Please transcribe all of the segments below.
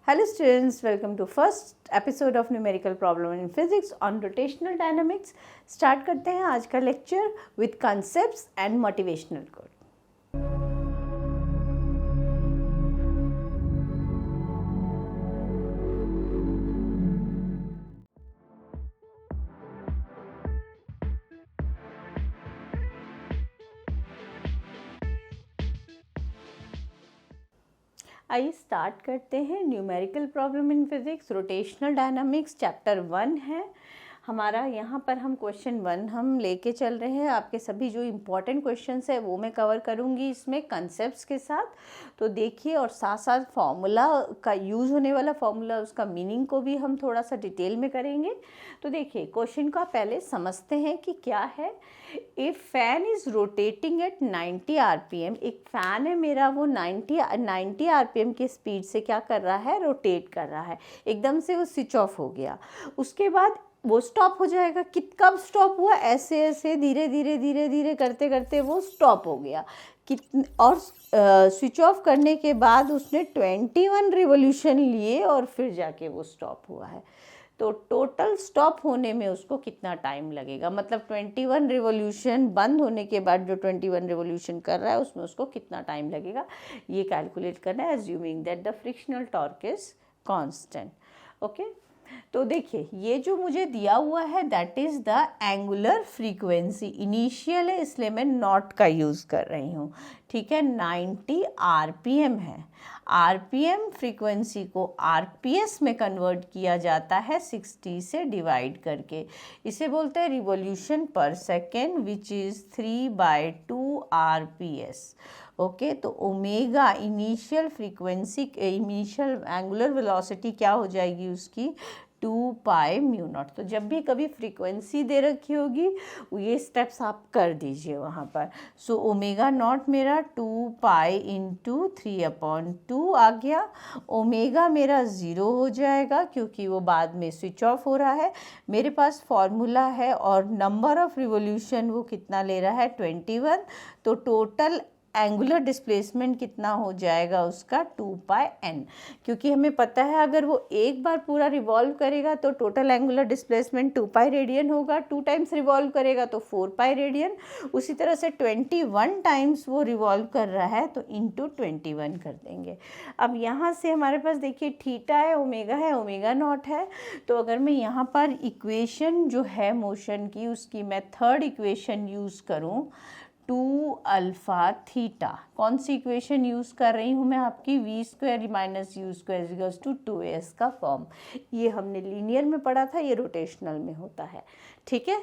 Hello students, welcome to first episode of numerical problem in physics on rotational dynamics. Start करते हैं आज का lecture with concepts and motivational quote. आइए start करते हैं numerical problem in physics rotational dynamics chapter 1 है हमारा। यहाँ पर हम क्वेश्चन 1 हम लेके चल रहे हैं। आपके सभी जो इम्पोर्टेंट क्वेश्चंस है वो मैं कवर करूँगी इसमें कंसेप्ट्स के साथ। तो देखिए, और साथ साथ फार्मूला का यूज़ होने वाला फार्मूला उसका मीनिंग को भी हम थोड़ा सा डिटेल में करेंगे। तो देखिए, क्वेश्चन का पहले समझते हैं कि क्या है। ए fan is rotating at 90 RPM. एक फ़ैन है मेरा, वो 90 आरपीएम की स्पीड से क्या कर रहा है, रोटेट कर रहा है। एकदम से वो स्विच ऑफ हो गया, उसके बाद वो स्टॉप हो जाएगा। कब स्टॉप हुआ, ऐसे ऐसे धीरे धीरे करते करते वो स्टॉप हो गया। और स्विच ऑफ करने के बाद उसने 21 रिवोल्यूशन लिए और फिर जाके वो स्टॉप हुआ है। तो टोटल स्टॉप होने में उसको कितना टाइम लगेगा, मतलब 21 रिवोल्यूशन बंद होने के बाद जो 21 रिवोल्यूशन कर रहा है उसमें उसको कितना टाइम लगेगा, ये कैलकुलेट करना है, assuming that the frictional torque is constant. Okay, तो देखिए ये जो मुझे दिया हुआ है that is the angular frequency. Initial है इसलिए मैं नॉट का यूज़ कर रही हूँ, ठीक है। 90 आरपीएम है। आरपीएम फ्रीक्वेंसी को आरपीएस में कन्वर्ट किया जाता है 60 से डिवाइड करके। इसे बोलते हैं रिवॉल्यूशन पर second, which is 3/2 RPS. Okay, तो omega initial frequency, initial angular velocity क्या हो जाएगी उसकी, 2 पाई म्यू नॉट। तो जब भी कभी फ्रीक्वेंसी दे रखी होगी ये स्टेप्स आप कर दीजिए वहाँ पर। सो ओमेगा नॉट मेरा 2 पाई इंटू 3/2 आ गया। ओमेगा मेरा 0 हो जाएगा क्योंकि वो बाद में स्विच ऑफ हो रहा है। मेरे पास फॉर्मूला है और नंबर ऑफ रिवोल्यूशन वो कितना ले रहा है, 21। तो टोटल एंगुलर डिस्प्लेसमेंट कितना हो जाएगा उसका, 2 पाई एन। क्योंकि हमें पता है अगर वो एक बार पूरा रिवॉल्व करेगा तो total angular displacement 2 pi radian होगा। 2 टाइम्स रिवॉल्व करेगा तो 4 पाई रेडियन। उसी तरह से 21 टाइम्स वो रिवॉल्व कर रहा है तो इंटू 21 कर देंगे। अब यहाँ से हमारे पास देखिए थीटा है, ओमेगा नॉट है। तो अगर मैं यहाँ पर इक्वेशन जो है मोशन की उसकी मैं थर्ड इक्वेशन यूज़ करूँ, 2 अल्फ़ा थीटा। कौन सी इक्वेशन यूज़ कर रही हूँ मैं, आपकी v² माइनस u² = 2as का फॉर्म। ये हमने लीनियर में पढ़ा था, ये रोटेशनल में होता है, ठीक है।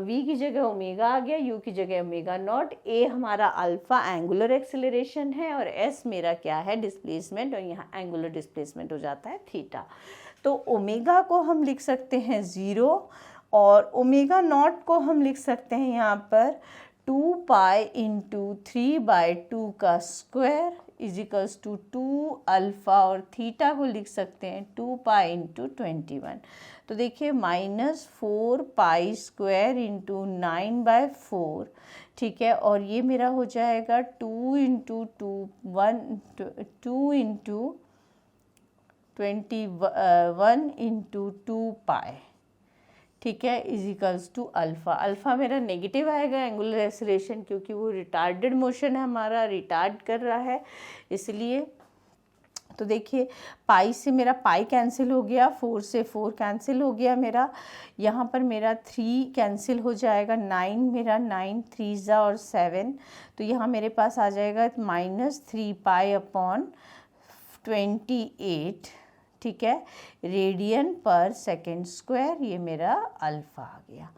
v की जगह ओमेगा आ गया, u की जगह ओमेगा नॉट। a हमारा अल्फ़ा एंगुलर एक्सेलरेशन है और s मेरा क्या है, डिस्प्लेसमेंट, और यहाँ एंगुलर डिस्प्लेसमेंट हो जाता है थीटा। तो ओमेगा को हम लिख सकते हैं 0 और ओमेगा नॉट को हम लिख सकते हैं यहाँ पर 2 पाई इंटू 3/2 का स्क्वायर इजिकल्स टू 2 अल्फ़ा, और थीटा को लिख सकते हैं 2 पाई इंटू 21। तो देखिए -4 पाई स्क्वायर इंटू 9/4, ठीक है। और ये मेरा हो जाएगा 2 इंटू 21 इंटू 2 पाई, ठीक है, इजिकल्स टू अल्फ़ा। अल्फ़ा मेरा नेगेटिव आएगा एंगुलर एक्सेलरेशन क्योंकि वो रिटार्डेड मोशन है हमारा, रिटार्ड कर रहा है इसलिए। तो देखिए पाई से मेरा पाई कैंसिल हो गया, 4 से 4 कैंसिल हो गया मेरा। यहाँ पर मेरा 3 कैंसिल हो जाएगा, 9 मेरा 9 3 और 7। तो यहाँ मेरे पास आ जाएगा -3 पाई अपॉन 28, ठीक है, रेडियन पर सेकेंड स्क्वायर। ये मेरा अल्फ़ा आ गया,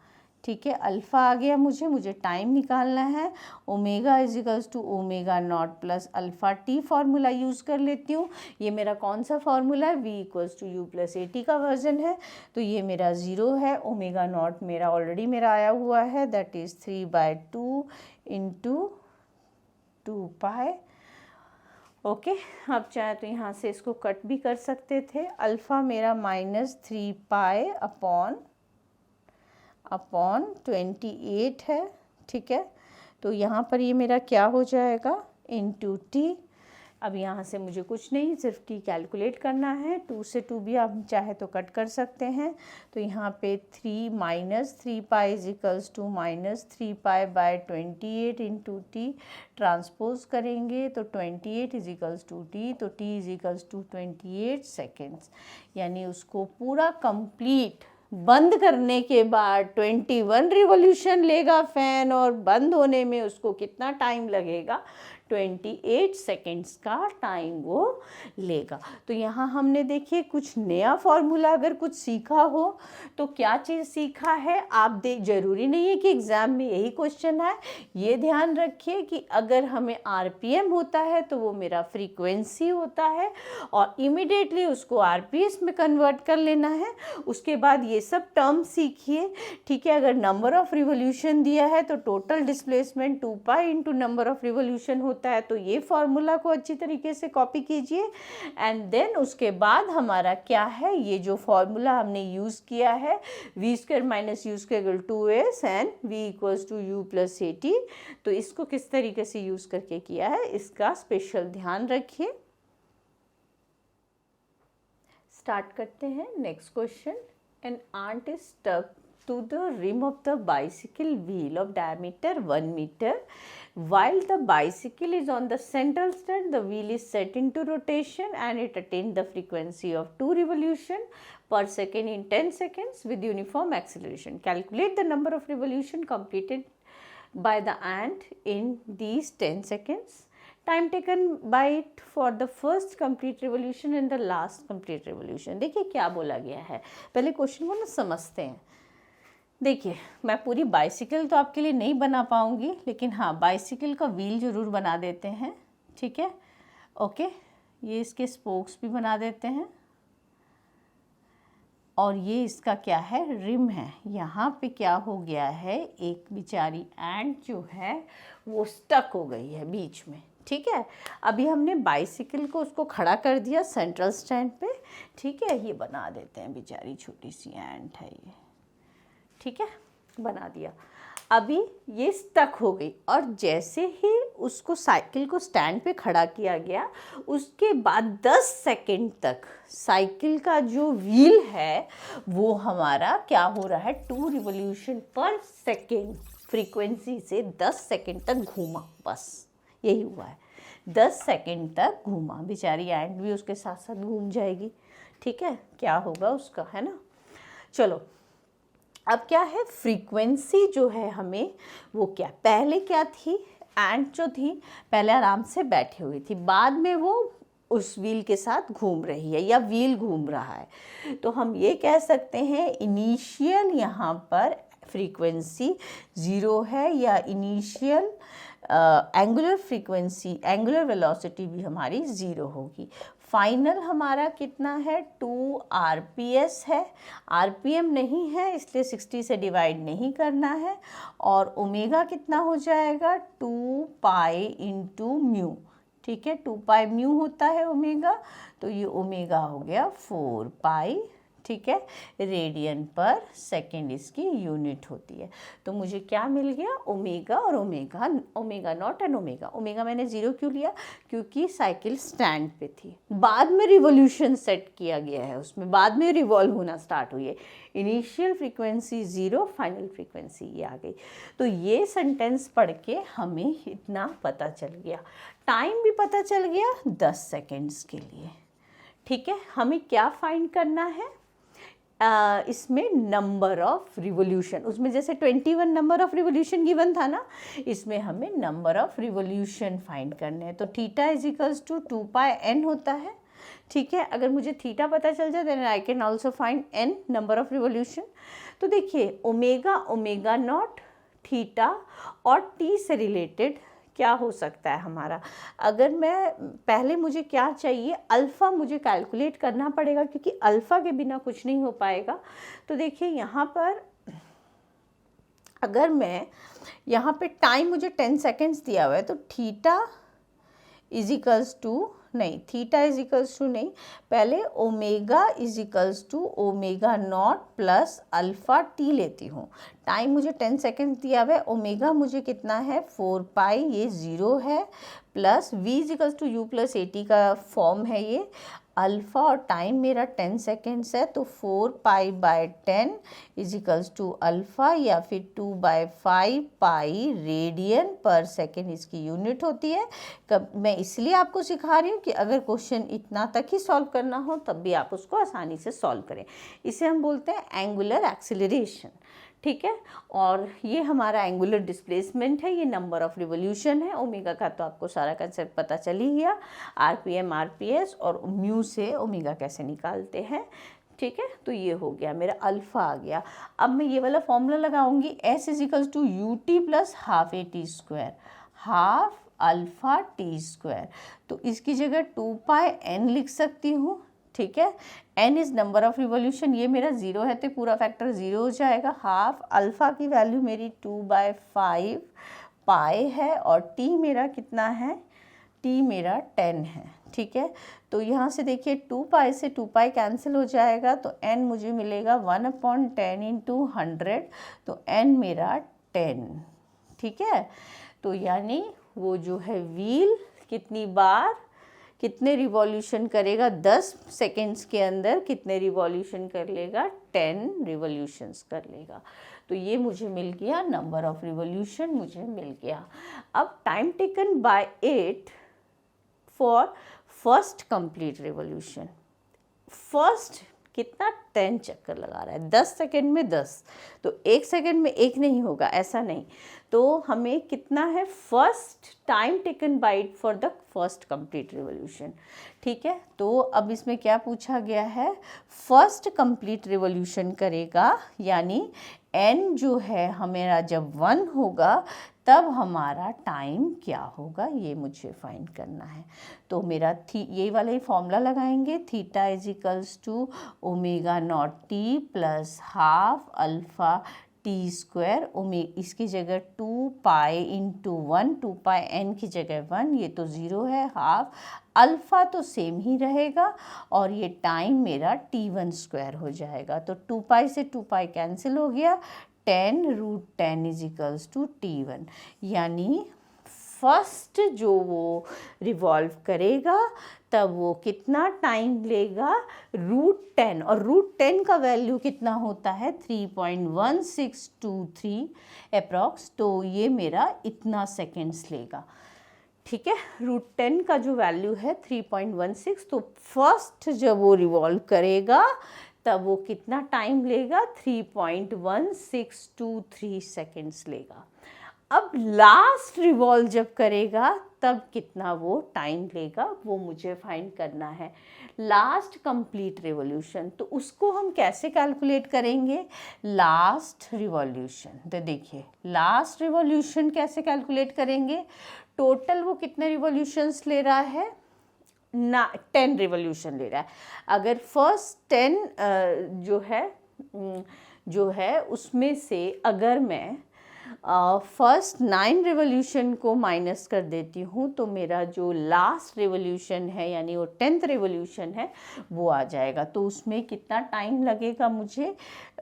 ठीक है। अल्फ़ा आ गया, मुझे टाइम निकालना है। Omega is equals to omega not plus alpha t formula use कर लेती हूँ। ये मेरा कौन सा फार्मूला है, v = u + at का वर्जन है। तो ये मेरा 0 है। ओमेगा नॉट मेरा ऑलरेडी मेरा आया हुआ है, that is 3/2 into 2 pi. Okay, आप चाहे तो यहाँ से इसको कट भी कर सकते थे। अल्फ़ा मेरा -3 पाई अपॉन 28 है, ठीक है। तो यहाँ पर ये मेरा क्या हो जाएगा, इंटू टी, अब यहाँ से मुझे कुछ नहीं, सिर्फ t कैलकुलेट करना है। 2 से 2 भी आप चाहे तो कट कर सकते हैं। तो यहाँ पे 3 minus 3 pi is equals to minus 3 pi by 28 into t transpose करेंगे तो 28 इज इक्वल्स टू टी, तो t is equals to 28 seconds. यानी उसको पूरा कंप्लीट बंद करने के बाद 21 रिवॉल्यूशन लेगा फ़ैन, और बंद होने में उसको कितना टाइम लगेगा, 28 सेकेंड्स का टाइम वो लेगा। तो यहाँ हमने देखिए कुछ नया फॉर्मूला अगर कुछ सीखा हो तो क्या चीज़ सीखा है आप ज़रूरी नहीं है कि एग्ज़ाम में यही क्वेश्चन आए। ये ध्यान रखिए कि अगर हमें आरपीएम होता है तो वो मेरा फ्रीक्वेंसी होता है और इमीडिएटली उसको आरपीएस में कन्वर्ट कर लेना है। उसके बाद ये सब टर्म सीखिए, ठीक है। अगर नंबर ऑफ़ रिवॉल्यूशन दिया है तो total displacement 2 pi into number of revolution होता है। तो ये फॉर्मूला को अच्छी तरीके से कॉपी कीजिए एंड देन उसके बाद हमारा क्या है, ये जो फॉर्मूला हमने यूज़ किया है v square minus u square 2s and v equals to u plus at, तो इसको किस तरीके से यूज़ करके किया है इसका स्पेशल ध्यान रखिए। स्टार्ट करते हैं next question. An ant is stuck to the rim of the bicycle wheel of diameter 1 meter. While the bicycle is on the central stand, the wheel is set into rotation and it attains the frequency of 2 revolution per second in 10 seconds with uniform acceleration. Calculate the number of revolution completed by the ant in these 10 seconds. Time taken by it for the first complete revolution and the last complete revolution. देखिए क्या बोला गया है, पहले question को ना समझते हैं। देखिए मैं पूरी बाइसिकल तो आपके लिए नहीं बना पाऊँगी, लेकिन हाँ बाइसिकल का व्हील ज़रूर बना देते हैं, ठीक है। ओके, ये इसके स्पोक्स भी बना देते हैं और ये इसका क्या है, रिम है। यहाँ पे क्या हो गया है, एक बेचारी एंट जो है वो स्टक हो गई है बीच में, ठीक है। अभी हमने बाइसिकल को उसको खड़ा कर दिया सेंट्रल स्टैंड पे, ठीक है। ये बना देते हैं, बेचारी छोटी सी एंट है ये, ठीक है, बना दिया। अभी ये स्टक हो गई और जैसे ही उसको साइकिल को स्टैंड पे खड़ा किया गया उसके बाद 10 सेकंड तक साइकिल का जो व्हील है वो हमारा क्या हो रहा है, 2 रिवॉल्यूशन पर सेकंड फ्रीक्वेंसी से 10 सेकंड तक घूमा, बस यही हुआ है। 10 सेकंड तक घूमा, बेचारी एंड भी उसके साथ साथ घूम जाएगी, ठीक है। क्या होगा उसका, है ना। चलो अब क्या है, फ्रीक्वेंसी जो है हमें वो क्या, पहले क्या थी, एंट जो थी पहले आराम से बैठी हुई थी, बाद में वो उस व्हील के साथ घूम रही है या व्हील घूम रहा है। तो हम ये कह सकते हैं इनिशियल यहाँ पर फ्रीक्वेंसी 0 है या initial angular frequency, angular velocity भी हमारी 0 होगी। फाइनल हमारा कितना है, 2 RPS है, RPM नहीं है इसलिए 60 से डिवाइड नहीं करना है। और ओमेगा कितना हो जाएगा, 2 पाई इंटू म्यू, ठीक है। 2 पाई म्यू होता है ओमेगा, तो ये ओमेगा हो गया 4 पाई, ठीक है, रेडियन पर सेकेंड इसकी यूनिट होती है। तो मुझे क्या मिल गया, ओमेगा और omega, omega not and omega. Omega मैंने 0 क्यों लिया, क्योंकि साइकिल स्टैंड पे थी, बाद में रिवॉल्यूशन सेट किया गया है उसमें, बाद में रिवॉल्व होना स्टार्ट हुई है। इनिशियल फ्रीक्वेंसी 0, फाइनल फ्रीक्वेंसी ये आ गई। तो ये सेंटेंस पढ़ के हमें इतना पता चल गया, टाइम भी पता चल गया 10 सेकेंड्स के लिए, ठीक है। हमें क्या फाइंड करना है, इसमें नंबर ऑफ रिवॉल्यूशन, उसमें जैसे 21 नंबर ऑफ रिवॉल्यूशन गिवन था ना, इसमें हमें नंबर ऑफ रिवॉल्यूशन फाइंड करने हैं। तो theta is equals to 2 pi n होता है, ठीक है। अगर मुझे थीटा पता चल जाए then I can also find n number of revolution. तो देखिए ओमेगा, ओमेगा नॉट, थीटा और t से रिलेटेड क्या हो सकता है हमारा। अगर मैं पहले मुझे क्या चाहिए, अल्फ़ा मुझे कैलकुलेट करना पड़ेगा क्योंकि अल्फ़ा के बिना कुछ नहीं हो पाएगा। तो देखिए यहाँ पर अगर मैं यहाँ पे टाइम मुझे 10 सेकेंड्स दिया हुआ है तो थीटा इज इक्वल्स टू नहीं, थीटा इज इक्वल्स टू नहीं, पहले omega is equals to omega not plus alpha t लेती हूँ। टाइम मुझे 10 सेकेंड दिया हुआ है, ओमेगा मुझे कितना है 4 पाई, ये 0 है, plus v is equals to u plus a t का फॉर्म है ये, अल्फ़ा और टाइम मेरा 10 सेकेंड्स है, तो 4 pi by 10 is equals to alpha या फिर 2/5 पाई रेडियन पर सेकेंड इसकी यूनिट होती है। मैं इसलिए आपको सिखा रही हूँ कि अगर क्वेश्चन इतना तक ही सॉल्व करना हो तब भी आप उसको आसानी से सॉल्व करें। इसे हम बोलते हैं एंगुलर एक्सीलरेशन, ठीक है। और ये हमारा एंगुलर डिस्प्लेसमेंट है, ये नंबर ऑफ रिवोल्यूशन है। ओमेगा का तो आपको सारा कंसेप्ट पता चल ही गया, आरपीएम आरपीएस और म्यू से ओमेगा कैसे निकालते हैं, ठीक है। तो ये हो गया मेरा अल्फ़ा आ गया। अब मैं ये वाला फॉर्मूला लगाऊंगी, s is equals to u t plus half a t square, half alpha t square. तो इसकी जगह 2 पाई एन लिख सकती हूँ, ठीक है। n is number of revolution, ये मेरा 0 है तो पूरा फैक्टर 0 हो जाएगा। हाफ अल्फ़ा की वैल्यू मेरी 2/5 पाई है और t मेरा कितना है, t मेरा 10 है, ठीक है। तो यहाँ से देखिए 2 पाई से 2 पाई कैंसिल हो जाएगा, तो n मुझे मिलेगा 1/10 इंटू 100, तो n मेरा 10, ठीक है। तो यानी वो जो है व्हील कितनी बार कितने रिवॉल्यूशन करेगा, 10 सेकेंड्स के अंदर कितने रिवॉल्यूशन कर लेगा, 10 रिवॉल्यूशंस कर लेगा। तो ये मुझे मिल गया, नंबर ऑफ रिवॉल्यूशन मुझे मिल गया। अब time taken by it for first complete revolution, first कितना 10 चक्कर लगा रहा है, 10 सेकेंड में 10, तो 1 सेकेंड में 1 नहीं होगा, ऐसा नहीं। तो हमें कितना है, first time taken by it for the first complete revolution, ठीक है। तो अब इसमें क्या पूछा गया है, फर्स्ट कंप्लीट रिवॉल्यूशन करेगा, यानी n जो है हमारा जब 1 होगा तब हमारा टाइम क्या होगा, ये मुझे फाइंड करना है। तो मेरा यही वाला ही फॉर्मूला लगाएंगे, theta is equals to omega not t plus half alpha t square, इसकी जगह 2 पाई इंटू 1, 2 पाई n की जगह 1, ये तो 0 है, हाफ अल्फ़ा तो सेम ही रहेगा और ये टाइम मेरा t1 स्क्वायर हो जाएगा। तो 2 पाई से 2 पाई कैंसिल हो गया, 10√10 इज इक्वल्स टू t1, यानी फर्स्ट जो वो रिवॉल्व करेगा तब वो कितना टाइम लेगा, √10, और √10 का वैल्यू कितना होता है 3.1623 अप्रॉक्स, तो ये मेरा इतना सेकेंड्स लेगा, ठीक है। √10 का जो वैल्यू है 3.16, तो फर्स्ट जब वो रिवॉल्व करेगा तब वो कितना टाइम लेगा, 3.1623 सेकेंड्स लेगा। अब लास्ट रिवॉल्व जब करेगा तब कितना वो टाइम लेगा, वो मुझे फाइंड करना है। लास्ट कंप्लीट रिवॉल्यूशन, तो उसको हम कैसे कैलकुलेट करेंगे, लास्ट रिवॉल्यूशन। तो देखिए लास्ट रिवॉल्यूशन कैसे कैलकुलेट करेंगे, टोटल वो कितने रिवॉल्यूशंस ले रहा है, 10 रिवॉल्यूशन ले रहा है। अगर फर्स्ट 10 जो है उसमें से अगर मैं फर्स्ट 9 रिवॉल्यूशन को माइनस कर देती हूँ तो मेरा जो लास्ट रिवॉल्यूशन है यानी वो 10th रिवॉल्यूशन है वो आ जाएगा। तो उसमें कितना टाइम लगेगा मुझे,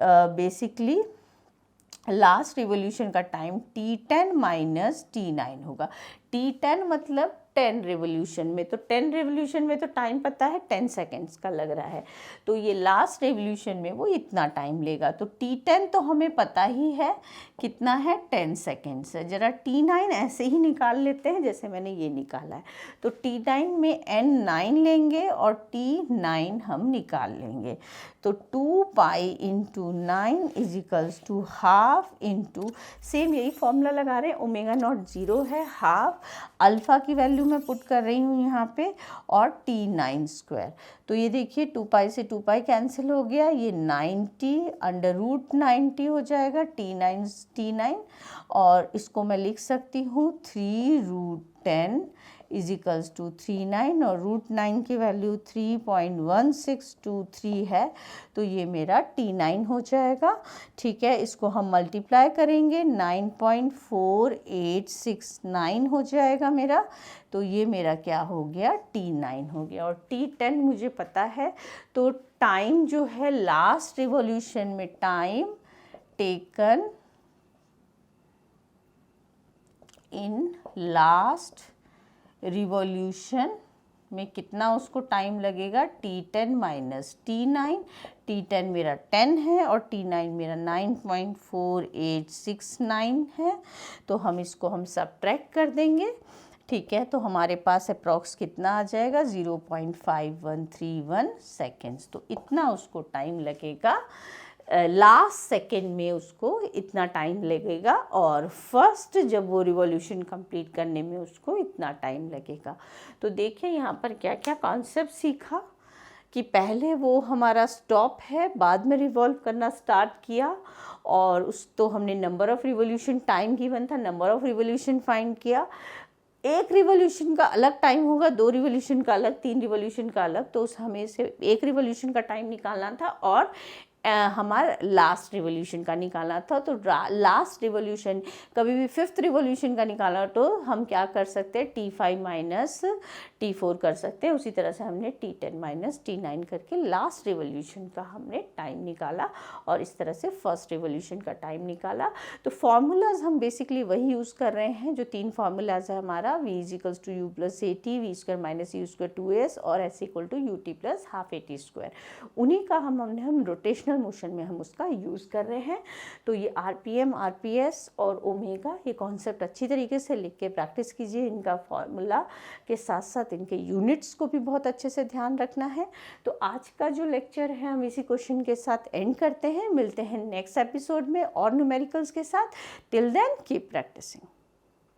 बेसिकली लास्ट रिवॉल्यूशन का टाइम T10 माइनस T9 होगा। T10 मतलब 10 रिवॉल्यूशन में, तो 10 रिवॉल्यूशन में तो टाइम पता है 10 सेकेंड्स का लग रहा है, तो ये लास्ट रिवॉल्यूशन में वो इतना टाइम लेगा। तो T10 तो हमें पता ही है कितना है, 10 सेकेंड्स है। ज़रा T9 ऐसे ही निकाल लेते हैं जैसे मैंने ये निकाला है। तो T9 में N9 लेंगे और T9 हम निकाल लेंगे। तो 2 pi into 9 is equals to half into, same यही फॉर्मूला लगा रहे हैं, ओमेगा नॉट 0 है, हाफ अल्फ़ा की वैल्यू मैं पुट कर रही हूँ यहाँ पे और T9 स्क्वायर। तो ये देखिए 2 पाई से 2 पाई कैंसिल हो गया, ये 90 √90 हो जाएगा T9 और इसको मैं लिख सकती हूँ 3√10 इज इक्वल्स टू 39 और √9 की वैल्यू 3.1623 है, तो ये मेरा T9 हो जाएगा। ठीक है, इसको हम मल्टीप्लाई करेंगे 9.4869 हो जाएगा मेरा, तो ये मेरा क्या हो गया, T9 हो गया। और T10 मुझे पता है, तो टाइम जो है लास्ट रिवॉल्यूशन में, time taken in last revolution में कितना उसको टाइम लगेगा, T10 माइनस T9। T10 मेरा 10 है और T9 मेरा 9.4869 है, तो हम इसको सब्ट्रैक्ट कर देंगे। ठीक है, तो हमारे पास अप्रॉक्स कितना आ जाएगा, 0.5131 सेकेंड्स। तो इतना उसको टाइम लगेगा, लास्ट सेकेंड में उसको इतना टाइम लगेगा, और फर्स्ट जब वो रिवॉल्यूशन कंप्लीट करने में उसको इतना टाइम लगेगा। तो देखिए यहाँ पर क्या क्या कॉन्सेप्ट सीखा कि पहले वो हमारा स्टॉप है, बाद में रिवॉल्व करना स्टार्ट किया, और उस तो हमने number of revolution, time given था, नंबर ऑफ़ रिवॉल्यूशन फाइंड किया। एक रिवॉल्यूशन का अलग टाइम होगा, 2 रिवॉल्यूशन का अलग, 3 रिवॉल्यूशन का अलग, तो उस हमें से एक रिवॉल्यूशन का टाइम निकालना था और हमारा लास्ट रिवॉल्यूशन का निकालना था। तो लास्ट रिवॉल्यूशन, कभी भी 5th रिवॉल्यूशन का निकाला तो हम क्या कर सकते हैं, T5 माइनस T4 कर सकते हैं। उसी तरह से हमने T10 माइनस T9 करके लास्ट रिवॉल्यूशन का हमने टाइम निकाला, और इस तरह से फर्स्ट रिवॉल्यूशन का टाइम निकाला। तो फार्मूलाज हम बेसिकली वही यूज़ कर रहे हैं जो 3 फार्मूलाज है हमारा, V = U + AT, V² - U² 2S और S = UT + ½ AT²। उन्हीं का हम रोटेशनल मोशन में हम उसका यूज़ कर रहे हैं। तो ये RPM, RPS और ओमेगा, ये कॉन्सेप्ट अच्छी तरीके से लिख के प्रैक्टिस कीजिए। इनका फॉर्मूला के साथ साथ इनके यूनिट्स को भी बहुत अच्छे से ध्यान रखना है। तो आज का जो लेक्चर है हम इसी क्वेश्चन के साथ एंड करते हैं। मिलते हैं नेक्स्ट एपिसोड में और न्यूमेरिकल्स के साथ। Till then keep practising.